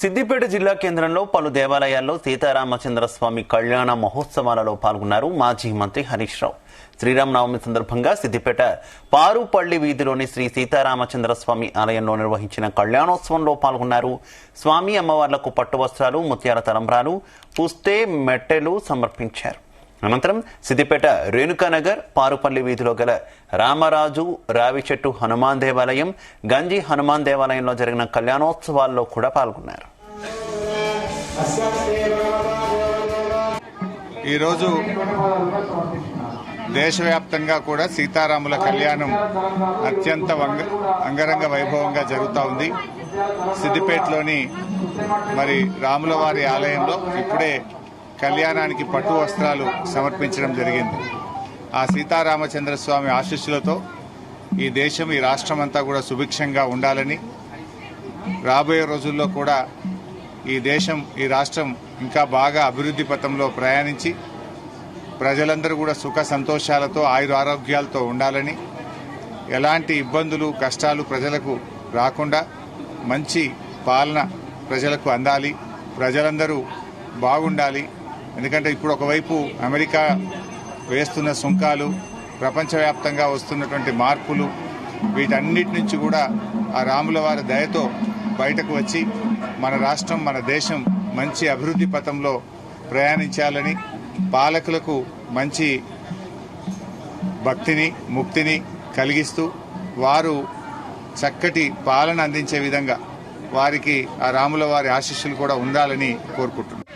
సిద్దిపేట జిల్లా కేంద్రంలో పలు దేవాలయాల్లో సీతారామచంద్రస్వామి కళ్యాణ మహోత్సవాలలో పాల్గొన్నారు మాజీ మంత్రి హరీష్ రావు. శ్రీరామనవమి సందర్భంగా సిద్దిపేట పారుపల్లి వీధిలోని శ్రీ సీతారామచంద్రస్వామి ఆలయంలో నిర్వహించిన కళ్యాణోత్సవంలో పాల్గొన్నారు. స్వామి అమ్మవార్లకు పట్టు వస్త్రాలు, ముత్యాల తలంబ్రాలు, పుస్తే, మెట్టెలు సమర్పించారు. అనంతరం సిద్దిపేట రేణుకానగర్, పారుపల్లి వీధిలో గల రామరాజు, రావిచెట్టు హనుమాన్ దేవాలయం, గంజి హనుమాన్ దేవాలయంలో జరిగిన కళ్యాణోత్సవాల్లో కూడా పాల్గొన్నారు. ఈరోజు దేశవ్యాప్తంగా కూడా సీతారాముల కళ్యాణం అత్యంత అంగరంగ వైభవంగా జరుగుతూ ఉంది. సిద్దిపేటలోని రాముల వారి ఆలయంలో ఇప్పుడే కళ్యాణానికి పట్టు వస్త్రాలు సమర్పించడం జరిగింది. ఆ సీతారామచంద్రస్వామి ఆశీస్సులతో ఈ దేశం, ఈ రాష్ట్రం అంతా కూడా సుభిక్షంగా ఉండాలని, రాబోయే రోజుల్లో కూడా ఈ దేశం, ఈ రాష్ట్రం ఇంకా బాగా అభివృద్ధి పథంలో ప్రయాణించి ప్రజలందరూ కూడా సుఖ సంతోషాలతో, ఆయురారోగ్యాలతో ఉండాలని, ఎలాంటి ఇబ్బందులు, కష్టాలు ప్రజలకు రాకుండా మంచి పాలన ప్రజలకు అందాలి, ప్రజలందరూ బాగుండాలి. ఎందుకంటే ఇప్పుడు ఒకవైపు అమెరికా వేస్తున్న సుంకాలు, ప్రపంచవ్యాప్తంగా వస్తున్నటువంటి మార్పులు, వీటన్నిటి నుంచి కూడా ఆ రాముల వారి దయతో బయటకు వచ్చి మన రాష్ట్రం, మన దేశం మంచి అభివృద్ధి పథంలో ప్రయాణించాలని, పాలకులకు మంచి భక్తిని, ముక్తిని కలిగిస్తూ వారు చక్కటి పాలన అందించే విధంగా వారికి ఆ రాముల వారి ఆశీస్సులు కూడా ఉండాలని కోరుకుంటున్నాను.